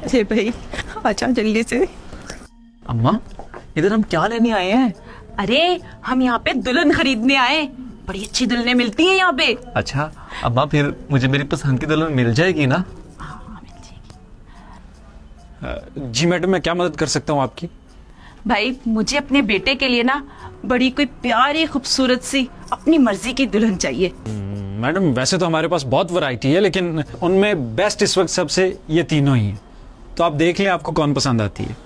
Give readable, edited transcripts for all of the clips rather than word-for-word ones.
अरे भाई अच्छा जल्दी से। अम्मा इधर हम क्या लेने आए हैं? अरे हम यहाँ पे दुल्हन खरीदने आए, बड़ी अच्छी दुल्हनें मिलती हैं यहाँ पे। अच्छा अम्मा फिर मुझे मेरी पसंद की दुल्हन मिल जाएगी ना? हाँ मिल जाएगी। जी मैडम, मैं क्या मदद कर सकता हूँ आपकी? भाई मुझे अपने बेटे के लिए ना बड़ी कोई प्यारी खूबसूरत सी अपनी मर्जी की दुल्हन चाहिए। मैडम वैसे तो हमारे पास बहुत वैरायटी है, लेकिन उनमें बेस्ट इस वक्त सबसे ये तीनों ही हैं। तो आप देख लें आपको कौन पसंद आती है।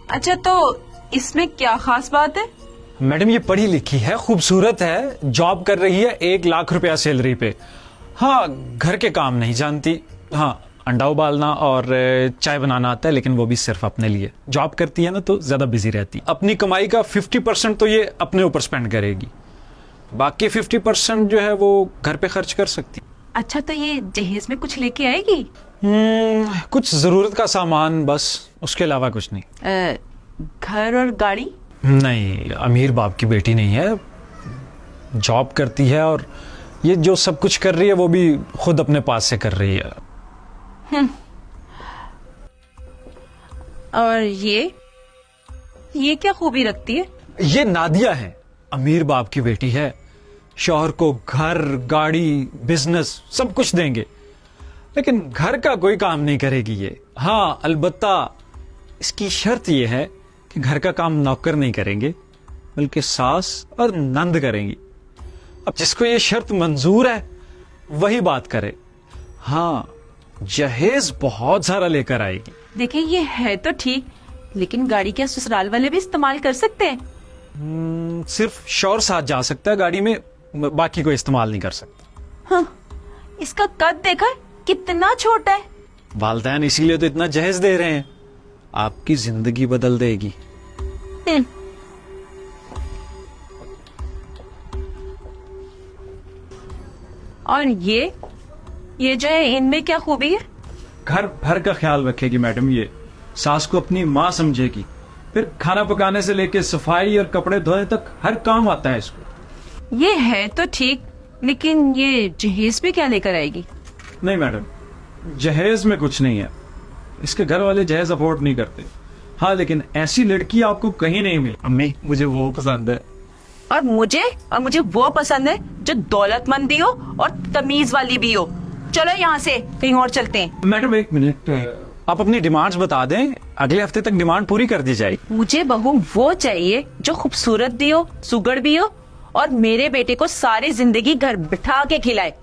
अच्छा तो इसमें क्या खास बात है? मैडम ये पढ़ी लिखी है, खूबसूरत है, जॉब कर रही है, 1 लाख रुपया सैलरी पे। हाँ घर के काम नहीं जानती, हाँ अंडा उबालना और चाय बनाना आता है, लेकिन वो भी सिर्फ अपने लिए। जॉब करती है ना तो ज्यादा बिजी रहती। अपनी कमाई का 50% तो ये अपने ऊपर स्पेंड करेगी, बाकी 50% जो है वो घर पे खर्च कर सकती। अच्छा तो ये जहेज में कुछ लेके आएगी? कुछ जरूरत का सामान बस, उसके अलावा कुछ नहीं। घर और गाड़ी? नहीं, अमीर बाप की बेटी नहीं है, जॉब करती है और ये जो सब कुछ कर रही है वो भी खुद अपने पास से कर रही है। और ये क्या खूबी रखती है? ये नादिया है, अमीर बाप की बेटी है, शौहर को घर गाड़ी बिजनेस सब कुछ देंगे, लेकिन घर का कोई काम नहीं करेगी ये। हाँ अलबत्ता इसकी शर्त ये है कि घर का काम नौकर नहीं करेंगे, बल्कि सास और नंद करेंगी। अब जिसको ये शर्त मंजूर है वही बात करे। हाँ जहेज बहुत सारा लेकर आएगी। देखिए ये है तो ठीक, लेकिन गाड़ी क्या ससुराल वाले भी इस्तेमाल कर सकते हैं? सिर्फ शौहर साथ जा सकता है गाड़ी में, बाकी कोई इस्तेमाल नहीं कर सकता। हाँ, इसका कद देखा है? कितना छोटा है। वालदैन इसीलिए तो इतना जहेज दे रहे हैं, आपकी जिंदगी बदल देगी। और ये जो है इनमें क्या खूबी है? घर भर का ख्याल रखेगी मैडम, ये सास को अपनी माँ समझेगी, फिर खाना पकाने से लेके सफाई और कपड़े धोने तक हर काम आता है इसको। ये है तो ठीक, लेकिन ये जहेज में क्या लेकर आएगी? नहीं मैडम, जहेज में कुछ नहीं है, इसके घर वाले जहेज अफोर्ड नहीं करते। हाँ लेकिन ऐसी लड़की आपको कहीं नहीं मिली। अम्मी मुझे वो पसंद है। और मुझे वो पसंद है जो दौलतमंद भी हो और तमीज वाली भी हो। चलो यहाँ से कहीं और चलते हैं। मैडम 1 मिनट, आप अपनी डिमांड्स बता दें, अगले हफ्ते तक डिमांड पूरी कर दी जाएगी। मुझे बहू वो चाहिए जो खूबसूरत भी हो, सुगड़ भी हो और मेरे बेटे को सारी जिंदगी घर बिठा के खिलाए।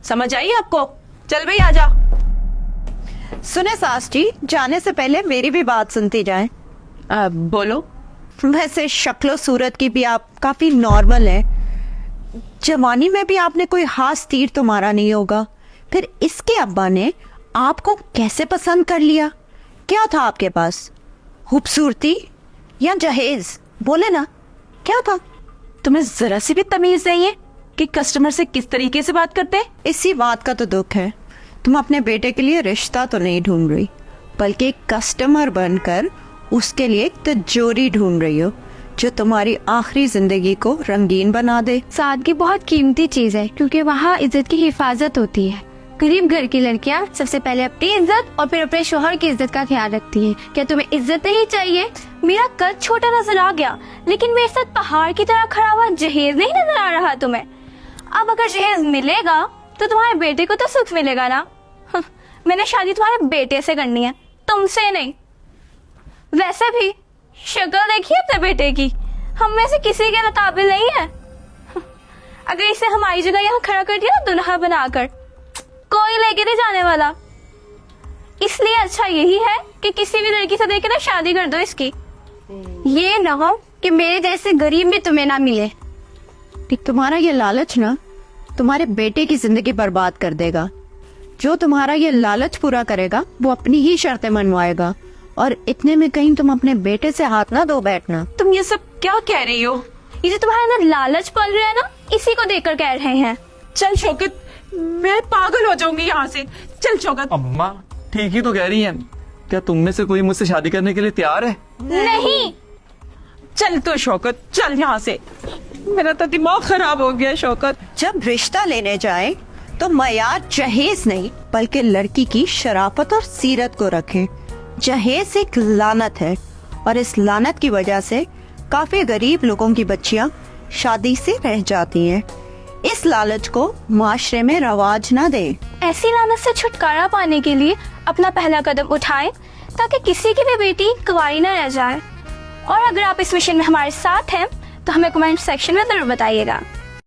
समझ आई आपको? चल भाई आजा। सुने सास जी, जाने से पहले मेरी भी बात सुनती जाए। बोलो। वैसे शक्लो सूरत की भी आप काफी नॉर्मल है, जवानी में भी आपने कोई खास तीर तो मारा नहीं होगा, फिर इसके अब्बा ने आपको कैसे पसंद कर लिया? क्या था आपके पास, खूबसूरती या जहेज? बोले ना क्या था? तुम्हें जरा सी भी तमीज नहीं है कि कस्टमर से किस तरीके से बात करते हैं? इसी बात का तो दुख है, तुम अपने बेटे के लिए रिश्ता तो नहीं ढूंढ रही, बल्कि कस्टमर बनकर उसके लिए एक तिजोरी ढूंढ रही हो जो तुम्हारी आखिरी जिंदगी को रंगीन बना दे। सादगी बहुत कीमती चीज है, क्योंकि वहाँ इज्जत की हिफाजत होती है। गरीब घर की लड़कियाँ सबसे पहले अपनी इज्जत और फिर अपने शोहर की इज्जत का ख्याल रखती हैं। क्या तुम्हें इज्जत नहीं चाहिए? मेरा कद छोटा नजर आ गया, लेकिन मेरे साथ पहाड़ की तरह खड़ा हुआ जहेज नहीं नजर आ रहा तुम्हें? अब अगर जहेज मिलेगा तो तुम्हारे बेटे को तो सुख मिलेगा ना। मैंने शादी तुम्हारे बेटे से करनी है, तुमसे नहीं। वैसे भी शक्ल देखिए अपने बेटे की, हम में से किसी के काबिल नहीं है। अगर इसे हमारी जगह यहाँ खड़ा कर दिया ना दुल्हा बनाकर, कोई लेके नहीं जाने वाला। इसलिए अच्छा यही है कि किसी भी लड़की से देखे ना शादी कर दो इसकी। ये ना हो कि मेरे जैसे गरीब भी तुम्हें ना मिले। तुम्हारा ये लालच ना तुम्हारे बेटे की जिंदगी बर्बाद कर देगा। जो तुम्हारा ये लालच पूरा करेगा वो अपनी ही शर्तें मनवाएगा, और इतने में कहीं तुम अपने बेटे से हाथ ना धो बैठना। तुम ये सब क्या कह रही हो? ये जो तुम्हारे अंदर लालच पल रहा है ना, इसी को देखकर कह रहे हैं। चल शौकत, मैं पागल हो जाऊंगी यहाँ से। चल शौकत। अम्मा ठीक ही तो कह रही हैं। क्या तुम में से कोई मुझसे शादी करने के लिए तैयार है? नहीं। चल तो शौकत, चल यहाँ से। मेरा तो दिमाग खराब हो गया शौकत। जब रिश्ता लेने जाए तो मयार जहेज नहीं बल्कि लड़की की शराफत और सीरत को रखें। जहेज एक लानत है, और इस लानत की वजह से काफी गरीब लोगों की बच्चियां शादी से रह जाती हैं। इस लालच को माशरे में रवाज ना दें। ऐसी लानत से छुटकारा पाने के लिए अपना पहला कदम उठाएं, ताकि किसी की भी बेटी कुंवारी न रह जाए। और अगर आप इस मिशन में हमारे साथ हैं तो हमें कमेंट सेक्शन में जरूर बताइएगा।